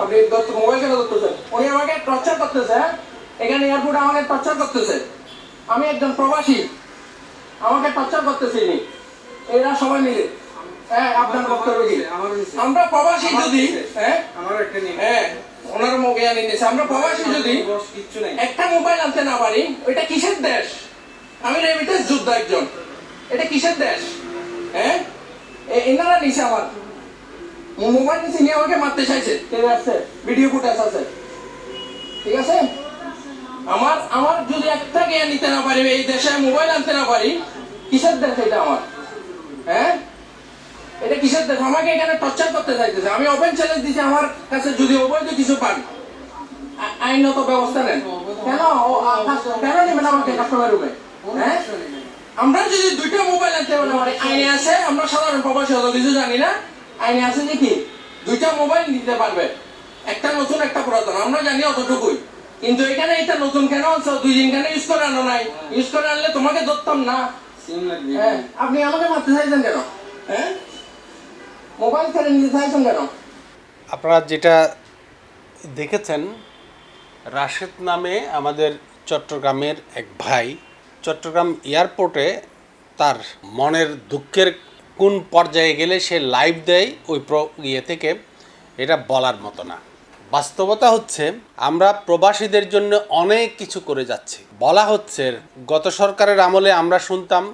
আপনি মোবাইল কেন ধরতেছেন? উনি আমাকে টর্চার করতেছে। এখানে এয়ারপোর্টে আমাকে টর্চার করতেছে। আমি একজন প্রবাসী, আমাকে টর্চার করতেছে ইনি, এরা সবাই মিলে। হ্যাঁ, আপনার বক্তব্য কি? আমরা প্রবাসী যদি হ্যাঁ ওনার মোবাইল নিয়েছে, আমরা প্রবাসী যদি একটা মোবাইল আনতে না পারি, ওইটা কিসের দেশ? আমি রেমিটেন্স যোদ্ধা একজন, এটা কিসের দেশ? হ্যাঁ, এনারা নিছে আমার মোবাইল নিচে নিয়ে আমাকে মারতে চাইছে। কেউ আসছে, ভিডিও ফুটেজ আছে, ঠিক আছে? আমার আমার যদি একটা জ্ঞান নিতে না পারি, এই দেশে মোবাইল আনতে না পারি, কিসের দেশ এটা আমার? হ্যাঁ, এটা কিসের দেশ? আমাকে এখানে টর্চার করতে চাইতেছে। আমি ওপেন চ্যালেঞ্জ দিচ্ছি, আমার কাছে যদি অবৈধ কিছু পান, আইনত ব্যবস্থা নেন। কেন কেন নেবেন আমাকে কাস্টমার রুমে? হ্যাঁ, আমরা যদি দুইটা মোবাইল আনতে পারি, আইনে আছে, আমরা সাধারণ প্রবাসী হতো কিছু জানি না, আইনে আছে যে কি দুইটা মোবাইল নিতে পারবে, একটা নতুন একটা পুরাতন, আমরা জানি অতটুকুই। কিন্তু এখানে এটা নতুন কেন আনছো? 2 দিন কেন ইউজ করে আনো নাই? ইউজ করে আনলে তোমাকে ধরতাম না। হ্যাঁ, আপনি আমাকে মারতে চাইছেন কেন? হ্যাঁ, মোবাইল কেড়ে নিতে চাইছেন কেন? আপনারা যেটা দেখেছেন, রাশেদ নামে আমাদের চট্টগ্রামের এক ভাই চট্টগ্রাম এয়ারপোর্টে তার মনের দুঃখের কোন পর্যায়ে গেলে সে লাইভ দেয় ওই ইয়ে থেকে, এটা বলার মতো না। বাস্তবতা হচ্ছে আমরা প্রবাসীদের জন্য অনেক কিছু করে যাচ্ছি। বলা হচ্ছে গত সরকারের আমলে আমরা শুনতাম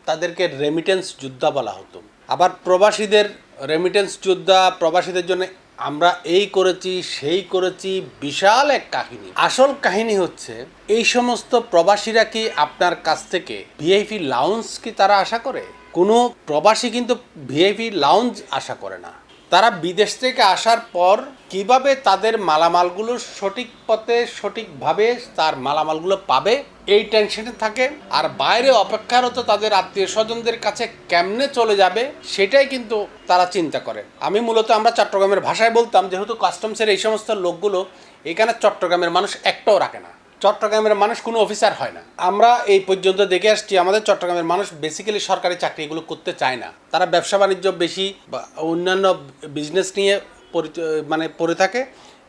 তাদেরকে রেমিটেন্স যোদ্ধা বলা হতো। আবার প্রবাসীদের রেমিটেন্স যোদ্ধা, প্রবাসীদের জন্য আমরা এই করেছি সেই করেছি, বিশাল এক কাহিনী। আসল কাহিনী হচ্ছে এই সমস্ত প্রবাসীরা কি আপনার কাছ থেকে ভিআইপি লাউঞ্জ কি তারা আশা করে? কোনো প্রবাসী কিন্তু ভিআইপি লাউঞ্জ আশা করে না। তারা বিদেশ থেকে আসার পর কিভাবে তাদের মালামালগুলো সঠিক পথে সঠিকভাবে তার মালামালগুলো পাবে এই টেনশনে থাকে। আর বাইরে অপেক্ষারত তাদের আত্মীয় স্বজনদের কাছে কেমনে চলে যাবে সেটাই কিন্তু তারা চিন্তা করে। আমি মূলত আমরা চট্টগ্রামের ভাষায় বলতাম, যেহেতু কাস্টমসের এই সমস্ত লোকগুলো এখানে চট্টগ্রামের মানুষ একটাও রাখে না, চট্টগ্রামের মানুষ কোনো অফিসার হয় না। আমরা এই পর্যন্ত দেখে আসছি আমাদের চট্টগ্রামের মানুষ বেসিক্যালি সরকারি চাকরি এগুলো করতে চায় না। তারা ব্যবসা বাণিজ্য বেশি বা অন্যান্য বিজনেস নিয়ে পড়ে থাকে।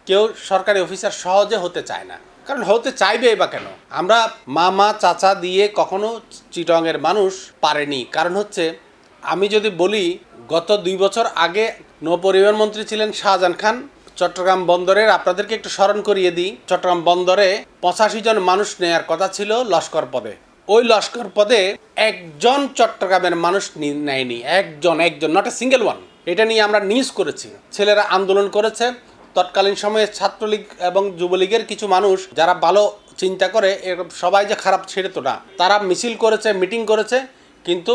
কেউ সরকারি অফিসার সহজে হতে চায় না, কারণ হতে চাইবে বা কেন? আমরা মামা চাচা দিয়ে কখনো চিটংয়ের মানুষ পারেনি। কারণ হচ্ছে, আমি যদি বলি গত 2 বছর আগে নৌপরিবহন মন্ত্রী ছিলেন শাহজাহান খান। চট্টগ্রাম বন্দরের আপনাদেরকে একটু স্মরণ করিয়ে দিই, চট্টগ্রাম বন্দরে 85 জন মানুষ নেয়ার কথা ছিল লস্কর পদে। ওই লস্কর পদে একজন চট্টগ্রামের মানুষ নেয়নি, একজন, নট এ সিঙ্গেল ওয়ান। এটা নিয়ে আমরা নিউজ করেছি, ছেলেরা আন্দোলন করেছে। তৎকালীন সময়ে ছাত্রলীগ এবং যুবলীগের কিছু মানুষ যারা ভালো চিন্তা করে, এরকম সবাই যে খারাপ সেটা তো না, তারা মিছিল করেছে, মিটিং করেছে, কিন্তু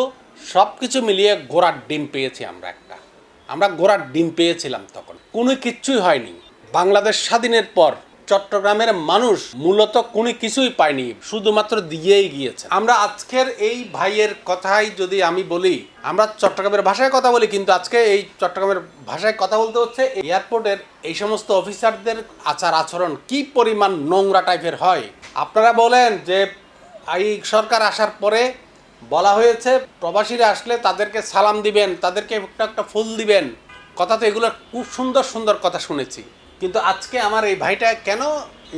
সব কিছু মিলিয়ে ঘোড়ার ডিম পেয়েছি আমরা ঘোড়ার ডিম পেয়েছিলাম। তখন কোনো কিচ্ছুই হয়নি। বাংলাদেশ স্বাধীনের পর চট্টগ্রামের মানুষ মূলত কোনো কিছুই পায়নি, শুধুমাত্র দিয়েই গিয়েছে। আমরা আজকের এই ভাইয়ের কথাই যদি আমি বলি, আমরা চট্টগ্রামের ভাষায় কথা বলি, কিন্তু আজকে এই চট্টগ্রামের ভাষায় কথা বলতে হচ্ছে এয়ারপোর্টের এই সমস্ত অফিসারদের আচার আচরণ কি পরিমাণ নোংরা টাইপের হয়। আপনারা বলেন যে এই সরকার আসার পরে বলা হয়েছে প্রবাসীরা আসলে তাদেরকে সালাম দিবেন, তাদেরকে একটা ফুল দিবেন, কথা তো এগুলো খুব সুন্দর সুন্দর কথা শুনেছি। কিন্তু আজকে আমার এই ভাইটা কেন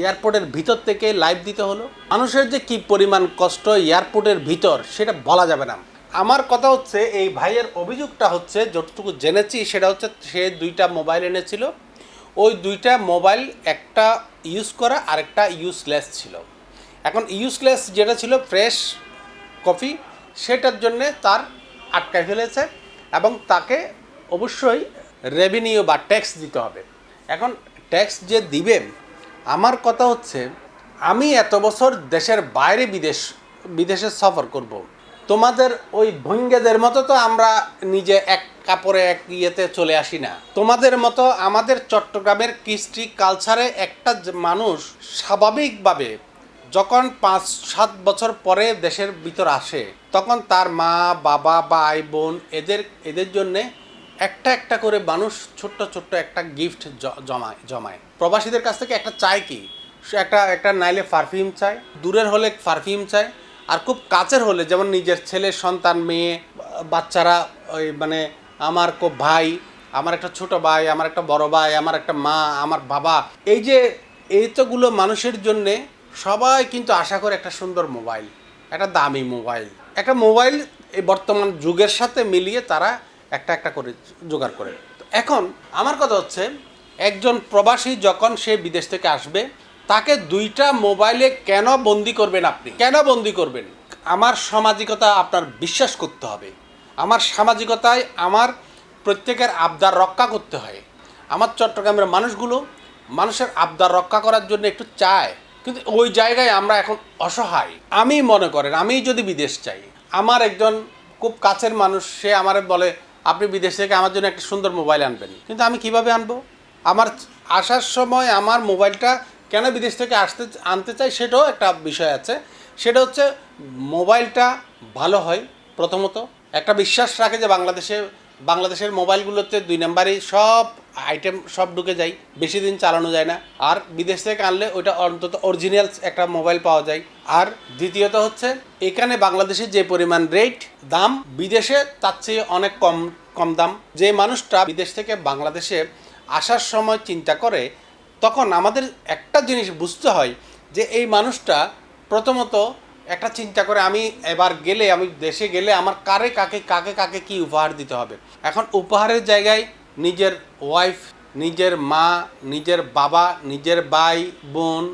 এয়ারপোর্টের ভিতর থেকে লাইভ দিতে হলো? মানুষের যে কি পরিমাণ কষ্ট এয়ারপোর্টের ভিতর সেটা বলা যাবে না। আমার কথা হচ্ছে, এই ভাইয়ের অভিযোগটা হচ্ছে, যতটুকু জেনেছি সেটা হচ্ছে, সে 2টা মোবাইল এনেছিল। ওই 2টা মোবাইল, একটা ইউজ করা আর একটা ইউজলেস ছিল। এখন ইউজলেস যেটা ছিল ফ্রেশ কপি, সেটার জন্যে তার আটকায় ফেলেছে এবং তাকে অবশ্যই রেভিনিউ বা ট্যাক্স দিতে হবে। এখন ট্যাক্স যে দিবে, আমার কথা হচ্ছে, আমি এত বছর দেশের বাইরে বিদেশে সফর করব, তোমাদের ওই ভঙ্গেদের মতো তো আমরা নিজে এক কাপড়ে এক ইয়েতে চলে আসি না। তোমাদের মতো আমাদের চট্টগ্রামের কৃষ্টি কালচারে একটা মানুষ স্বাভাবিকভাবে যখন 5-7 বছর পরে দেশের ভিতর আসে, তখন তার মা বাবা ভাই বোন এদের জন্যে একটা একটা করে মানুষ ছোট্ট ছোট্ট একটা গিফট জমায়। প্রবাসীদের কাছ থেকে একটা চায় কি, সে একটা নাইলে পারফিউম চায়, দূরের হলে পারফিউম চায়, আর খুব কাছের হলে যেমন নিজের ছেলে সন্তান মেয়ে বাচ্চারা, ওই আমার খুব ভাই আমার একটা ছোট ভাই, আমার একটা বড় ভাই, আমার একটা মা, আমার বাবা, এই যে এইতগুলো মানুষের জন্যে সবাই কিন্তু আশা করে একটা সুন্দর মোবাইল, একটা দামি মোবাইল, একটা মোবাইল এই বর্তমান যুগের সাথে মিলিয়ে তারা একটা একটা করে জোগাড় করে। এখন আমার কথা হচ্ছে, একজন প্রবাসী যখন সে বিদেশ থেকে আসবে, তাকে দুইটা মোবাইলে কেন বন্দি করবেন? আপনি কেন বন্দি করবেন? আমার সামাজিকতা আপনার বিশ্বাস করতে হবে। আমার সামাজিকতায় আমার প্রত্যেকের আবদার রক্ষা করতে হয়। আমার চট্টগ্রামের মানুষগুলো মানুষের আবদার রক্ষা করার জন্য একটু চায়, কিন্তু ওই জায়গায় আমরা এখন অসহায়। আমি মনে করেন, আমি যদি বিদেশ চাই, আমার একজন খুব কাছের মানুষ সে আমারে বলে আপনি বিদেশ থেকে আমার জন্য একটা সুন্দর মোবাইল আনবেন, কিন্তু আমি কিভাবে আনবো? আমার আসার সময় আমার মোবাইলটা কেন বিদেশ থেকে আনতে চাই সেটাও একটা বিষয় আছে। সেটা হচ্ছে মোবাইলটা ভালো হয়, প্রথমত একটা বিশ্বাস রাখে যে বাংলাদেশের মোবাইলগুলোতে 2 নাম্বারই সব আইটেম সব ঢুকে যায়, বেশি দিন চালানো যায় না। আর বিদেশ থেকে আনলে ওইটা অন্তত অরিজিনাল একটা মোবাইল পাওয়া যায়। আর দ্বিতীয়ত হচ্ছে, এখানে বাংলাদেশে যে পরিমাণ রেট দাম, বিদেশে তার চেয়ে অনেক কম কম দাম। যে মানুষটা বিদেশ থেকে বাংলাদেশে আসার সময় চিন্তা করে, তখন আমাদের একটা জিনিস বুঝতে হয় যে এই মানুষটা প্রথমত একটা চিন্তা করে আমি এবার গেলে, আমি দেশে গেলে আমার কাকে কাকে কি উপহার দিতে হবে। এখন উপহারের জায়গায় নিজের ওয়াইফ, নিজের মা, নিজের বাবা, নিজের ভাই বোন,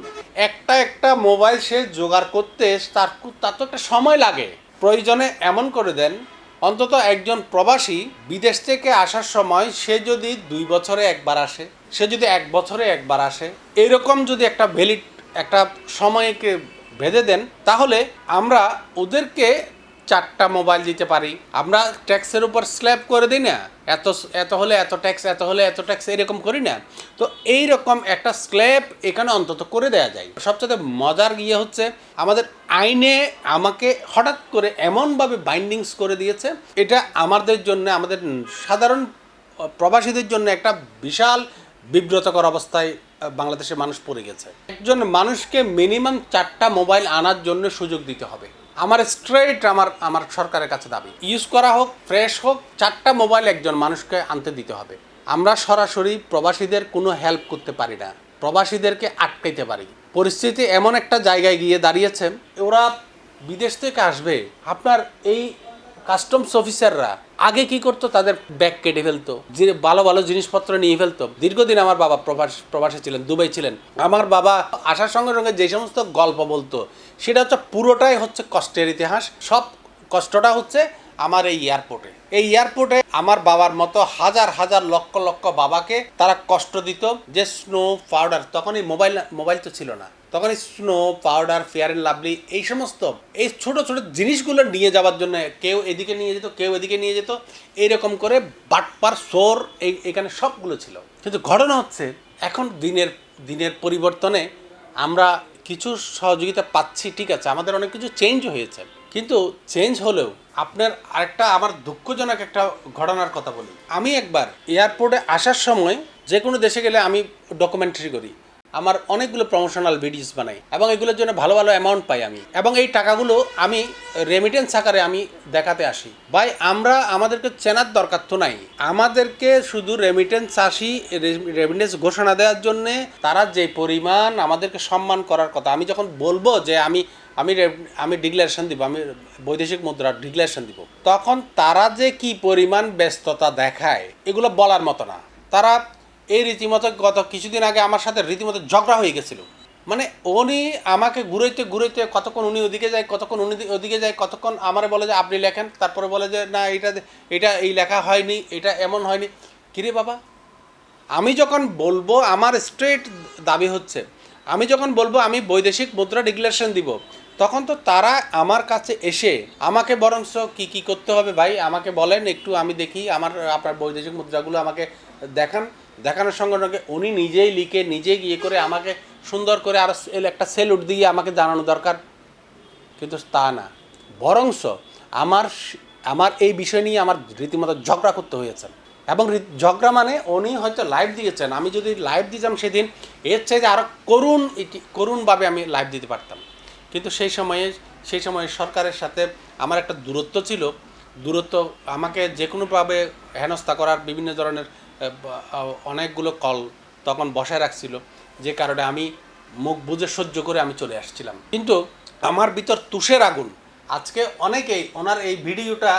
একটা মোবাইল সে জোগাড় করতে তার তো একটা সময় লাগে। প্রয়োজনে এমন করে দেন, অন্তত একজন প্রবাসী বিদেশ থেকে আসার সময় সে যদি 2 বছরে একবার আসে, সে যদি 1 বছরে একবার আসে, এরকম যদি একটা ভ্যালিড একটা সময়কে বেঁধে দেন, তাহলে আমরা ওদেরকে 4টা মোবাইল দিতে পারি। আমরা ট্যাক্সের উপর স্ল্যাব করে দিই না, এত হলে এত ট্যাক্স, এত হলে এত ট্যাক্স, এরকম করি না? তো এইরকম একটা স্ল্যাব এখানে অন্তত করে দেওয়া যায়। সবচেয়ে মজার গিয়ে হচ্ছে, আমাদের আইনে আমাকে হঠাৎ করে এমনভাবে বাইন্ডিংস করে দিয়েছে, এটা আমাদের জন্য, আমাদের সাধারণ প্রবাসীদের জন্য একটা বিশাল বিব্রতকর অবস্থায় বাংলাদেশের মানুষ পড়ে গেছে। একজন মানুষকে মিনিমাম 4টা মোবাইল আনার জন্য সুযোগ দিতে হবে। আমার স্ট্রেট আমার সরকারের কাছে দাবি, ইউজ করা হোক, ফ্রেশ হোক, 4টা মোবাইল একজন মানুষকে আনতে দিতে হবে। আমরা সরাসরি প্রবাসীদের কোনো হেল্প করতে পারি না, প্রবাসীদেরকে আটকাইতে পারি। পরিস্থিতি এমন একটা জায়গায় গিয়ে দাঁড়িয়েছে, ওরা বিদেশ থেকে আসবে, আপনার এই কাস্টমস অফিসাররা আগে কি করতো, তাদের ব্যাগ কেটে ফেলতো, যে ভালো ভালো জিনিসপত্র নিয়ে ফেলতো। দীর্ঘদিন আমার বাবা প্রবাসে ছিলেন, দুবাই ছিলেন। আমার বাবা আসার সঙ্গে সঙ্গে যে সমস্ত গল্প বলতো, সেটা হচ্ছে পুরোটাই হচ্ছে কষ্টের ইতিহাস। সব কষ্টটা হচ্ছে আমার এই এয়ারপোর্টে আমার বাবার মতো হাজার হাজার লক্ষ লক্ষ বাবাকে তারা কষ্ট দিত। যে স্নো পাউডার, তখন এই মোবাইল তো ছিল না, তখন এই snow powder, fair and lovely, এই সমস্ত এই ছোট ছোট জিনিসগুলো নিয়ে যাওয়ার জন্য কেউ এদিকে নিয়ে যেত, কেউ এদিকে নিয়ে যেত, এইরকম করে বাটপার সোর এখানে সবগুলো ছিল। কিন্তু ঘটনা হচ্ছে, এখন দিনের পরিবর্তনে আমরা কিছু সহযোগিতা পাচ্ছি, ঠিক আছে, আমাদের অনেক কিছু চেঞ্জ হয়েছে, কিন্তু চেঞ্জ হলেও আপনার আরেকটা আমার দুঃখজনক একটা ঘটনার কথা বলি। আমি একবার এয়ারপোর্টে আসার সময় যে কোনো দেশে গেলে আমি ডকুমেন্টারি করি, আমার অনেকগুলো প্রমোশনাল ভিডিওস বানাই, এবং এগুলোর জন্য ভালো ভালো অ্যামাউন্ট পাই আমি, এবং এই টাকাগুলো আমি রেমিটেন্স আকারে আমি দেখাতে আসি। ভাই, আমাদেরকে চেনার দরকার তো নাই, আমাদেরকে শুধু রেমিটেন্স ঘোষণা দেওয়ার জন্যে তারা যে পরিমাণ আমাদেরকে সম্মান করার কথা। আমি যখন বলবো যে আমি ডিক্লারেশন দিব, আমি বৈদেশিক মুদ্রার ডিক্লারেশন দিব, তখন তারা যে কি পরিমাণ ব্যস্ততা দেখায়, এগুলো বলার মতো না। তারা এই রীতিমতো গত কিছুদিন আগে আমার সাথে রীতিমতো ঝগড়া হয়ে গেছিল। মানে উনি আমাকে ঘুরাইতে কতক্ষণ উনি ওদিকে যায়, কতক্ষণ উনি ওদিকে যায়, কতক্ষণ আমারে বলে যে আপনি লেখেন, তারপরে বলে যে না এটা এই লেখা হয়নি, এটা এমন হয়নি। কিরে বাবা, আমি যখন বলবো, আমার স্ট্রেট দাবি হচ্ছে, আমি যখন বলবো আমি বৈদেশিক মুদ্রা ডিক্লারেশন দিব, তখন তো তারা আমার কাছে এসে আমাকে বরঞ্চ কি করতে হবে ভাই আমাকে বলেন একটু, আমি দেখি আপনার বৈদেশিক মুদ্রাগুলো আমাকে দেখানোর সঙ্গে সঙ্গে উনি নিজেই লিখে নিজেই গিয়ে করে আমাকে সুন্দর করে আর একটা সেলুট দিয়ে আমাকে জানানো দরকার, কিন্তু তা না। বরঞ্চ আমার এই বিষয় নিয়ে আমার রীতিমতো ঝগড়া করতে হয়েছে। এবং ঝগড়া মানে উনি হয়তো লাইভ দিয়েছেন, আমি যদি লাইভ দিতাম সেদিন, এর চাইতে আরও করুণভাবে আমি লাইভ দিতে পারতাম। কিন্তু সেই সময়ে সরকারের সাথে আমার একটা দূরত্ব ছিল। আমাকে যে কোনোভাবে হেনস্থা করার বিভিন্ন ধরনের অনেকগুলো কল তখন বসায় রাখছিল, যে কারণে আমি মুখ বুজে সহ্য করে আমি চলে আসছিলাম। কিন্তু আমার ভিতর তুষের আগুন। আজকে অনেকেই ওনার এই ভিডিওটা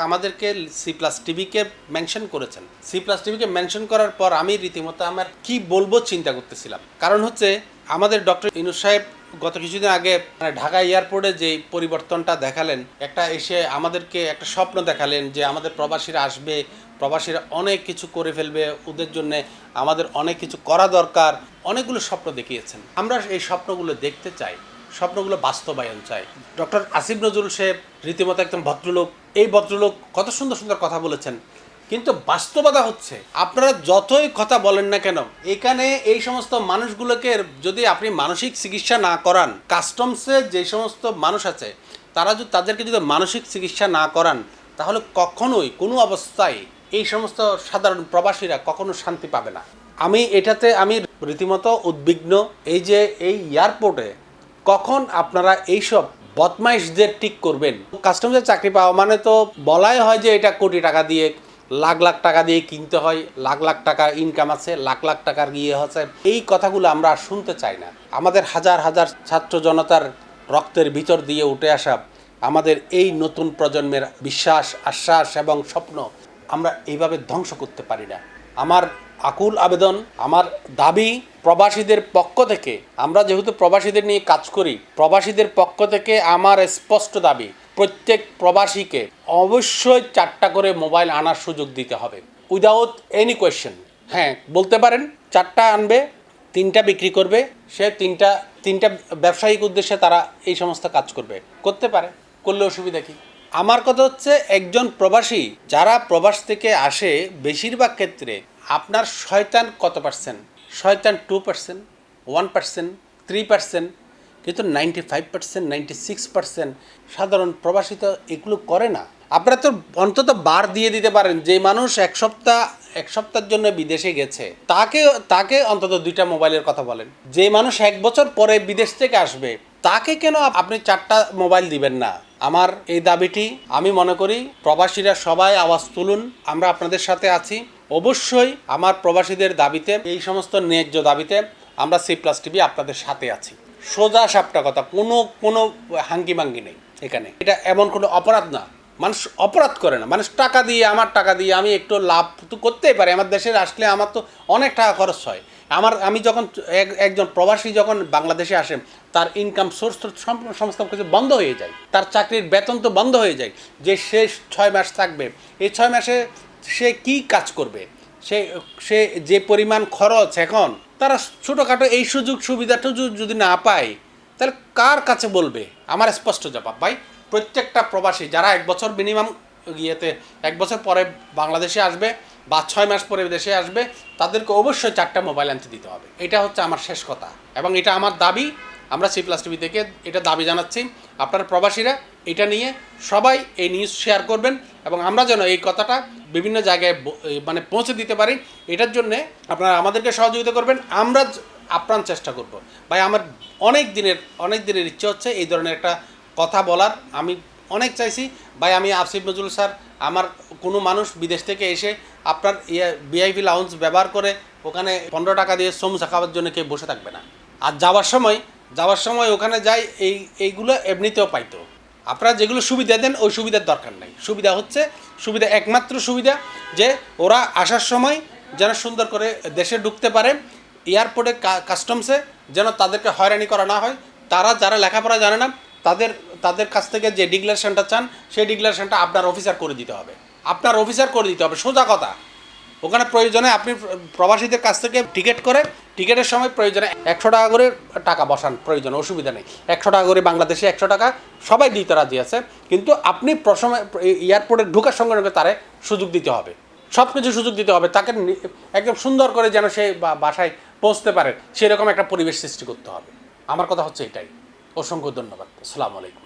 আমাদেরকে C+TV-কে মেনশন করেছেন। C+TV-কে মেনশন করার পর আমি রীতিমতো আমার কি বলবো চিন্তা করতেছিলাম। কারণ হচ্ছে আমাদের ডক্টর ইউনূস সাহেব গত কিছুদিন আগে ঢাকা এয়ারপোর্টে যে পরিবর্তনটা দেখালেন, একটা এসে আমাদেরকে একটা স্বপ্ন দেখালেন যে আমাদের প্রবাসীরা আসবে, প্রবাসীরা অনেক কিছু করে ফেলবে, ওদের জন্য আমাদের অনেক কিছু করা দরকার, অনেকগুলো স্বপ্ন দেখিয়েছেন। আমরা এই স্বপ্নগুলো দেখতে চাই, স্বপ্নগুলো বাস্তবায়ন চাই। ডক্টর আসিফ নজরুল সাহেব রীতিমতো একদম ভদ্রলোক, এই ভদ্রলোক কত সুন্দর সুন্দর কথা বলেছেন, কিন্তু বাস্তবতা হচ্ছে আপনারা যতই কথা বলেন না কেন, এখানে এই সমস্ত মানুষগুলোকে যদি আপনি মানসিক চিকিৎসা না করান, কাস্টমসে যে সমস্ত মানুষ আছে তাদেরকে যদি মানসিক চিকিৎসা না করান, তাহলে কখনোই কোনো অবস্থায় এই সমস্ত সাধারণ প্রবাসীরা কখনো শান্তি পাবে না। আমি রীতিমতো উদ্বিগ্ন। এই যে এই এয়ারপোর্টে কখন আপনারা এইসব বদমাইশদের ঠিক করবেন? কাস্টমসের চাকরি পাওয়া মানে তো বলাই হয় যে এটা কোটি টাকা দিয়ে, লাখ লাখ টাকা দিয়ে কিনতে হয়, লাখ লাখ টাকা ইনকাম আছে, লাখ লাখ টাকার হচ্ছে। এই কথাগুলো আমরা আর শুনতে চাই না। আমাদের হাজার হাজার ছাত্র জনতার রক্তের ভিতর দিয়ে উঠে আসা আমাদের এই নতুন প্রজন্মের বিশ্বাস, আশ্বাস এবং স্বপ্ন আমরা এইভাবে ধ্বংস করতে পারি না। আমার আকুল আবেদন, আমার দাবি, প্রবাসীদের পক্ষ থেকে, আমরা যেহেতু প্রবাসীদের নিয়ে কাজ করি, প্রবাসীদের পক্ষ থেকে আমার স্পষ্ট দাবি, প্রত্যেক প্রবাসীকে অবশ্যই 4টা করে মোবাইল আনার সুযোগ দিতে হবে, উইদাউট এনি কোয়েশ্চেন। হ্যাঁ, বলতে পারেন 4টা আনবে, 3টা বিক্রি করবে, সে তিনটা ব্যবসায়িক উদ্দেশ্যে তারা এই সমস্ত কাজ করতে পারে, করলে অসুবিধা কি? আমার কথা হচ্ছে, একজন প্রবাসী যারা প্রবাস থেকে আসে, বেশিরভাগ ক্ষেত্রে আপনার শয়তান কত পার্সেন্ট? শয়তান 2%, 1%, 3%, কিন্তু 95%, 96% সাধারণ প্রবাসী তো এগুলো করে না। আপনারা তো অন্তত বার দিয়ে দিতে পারেন, যে মানুষ এক সপ্তাহের জন্য বিদেশে গেছে তাকে অন্তত 2টা মোবাইলের কথা বলেন। যে মানুষ 1 বছর পরে বিদেশ থেকে আসবে তাকে কেন আপনি 4টা মোবাইল দিবেন না? আমার এই দাবিটি, আমি মনে করি প্রবাসীরা সবাই আওয়াজ তুলুন, আমরা আপনাদের সাথে আছি। অবশ্যই আমার প্রবাসীদের দাবিতে, এই সমস্ত ন্যায্য দাবিতে আমরা C+TV আপনাদের সাথে আছি। সোজা সাপটা কথা, কোনো হাঙ্গি মাঙ্গি নেই এখানে। এটা এমন কোনো অপরাধ না, মানুষ অপরাধ করে না। মানুষ টাকা দিয়ে, আমার টাকা দিয়ে আমি একটু লাভ তো করতেই পারি। আমার দেশে আসলে আমার তো অনেক টাকা খরচ হয়। আমি যখন একজন প্রবাসী যখন বাংলাদেশে আসেন, তার ইনকাম সোর্স তো সমস্ত কিছু বন্ধ হয়ে যায়, তার চাকরির বেতন তো বন্ধ হয়ে যায়। যে সে 6 মাস থাকবে, এই 6 মাসে সে কি কাজ করবে? সে যে পরিমাণ খরচ, এখন তারা ছোটোখাটো এই সুযোগ সুবিধাটা যদি না পায়, তাহলে কার কাছে বলবে? আমার স্পষ্ট জবাব, ভাই, প্রত্যেকটা প্রবাসী যারা 1 বছর মিনিমাম 1 বছর পরে বাংলাদেশে আসবে বা 6 মাস পরে দেশে আসবে, তাদেরকে অবশ্যই 4টা মোবাইল আনতে দিতে হবে। এটা হচ্ছে আমার শেষ কথা, এবং এটা আমার দাবি। আমরা C+TV থেকে এটা দাবি জানাচ্ছি, আপনারা প্রবাসীরা এটা নিয়ে সবাই এই নিউজ শেয়ার করবেন, এবং আমরা যেন এই কথাটা বিভিন্ন জায়গায় মানে পৌঁছে দিতে পারি। এটার জন্যে আপনারা আমাদেরকে সহযোগিতা করবেন, আমরা আপ্রাণ চেষ্টা করব। ভাই, আমার অনেক দিনের ইচ্ছে হচ্ছে এই ধরনের একটা কথা বলার, আমি অনেক চাইছি। ভাই, আমি আসিফ নজরুল স্যার, আমার কোনো মানুষ বিদেশ থেকে এসে আপনার VIP লাউঞ্জ ব্যবহার করে ওখানে 15 টাকা দিয়ে সমোসা খাওয়ার জন্য কেউ বসে থাকবে না। আর যাওয়ার সময় ওখানে যাই এইগুলো এমনিতেও পাইতো। আপনারা যেগুলো সুবিধা দেন, ওই সুবিধার দরকার নাই। একমাত্র সুবিধা যে ওরা আসার সময় যেন সুন্দর করে দেশে ঢুকতে পারে, এয়ারপোর্টে কাস্টমসে যেন তাদেরকে হয়রানি করা না হয়। তারা যারা লেখাপড়া জানে না, তাদের কাছ থেকে যে ডিক্লারেশনটা চান, সেই ডিক্লারেশনটা আপনার অফিসার করে দিতে হবে। সোজা কথা। ওখানে প্রয়োজনে আপনি প্রবাসীদের কাছ থেকে টিকিটের সময় প্রয়োজনে 100 টাকা করে টাকা বসান, প্রয়োজনে, অসুবিধা নেই। 100 টাকা করে, বাংলাদেশে 100 টাকা সবাই দিতে রাজি আছে, কিন্তু আপনি প্রথমে এয়ারপোর্টে ঢোকার সঙ্গে সঙ্গে তারে সুযোগ দিতে হবে, সব কিছু সুযোগ দিতে হবে। তাকে একদম সুন্দর করে যেন সে বাসায় পৌঁছতে পারে, সেরকম একটা পরিবেশ সৃষ্টি করতে হবে। আমার কথা হচ্ছে এটাই। অসংখ্য ধন্যবাদ। আসসালামু আলাইকুম।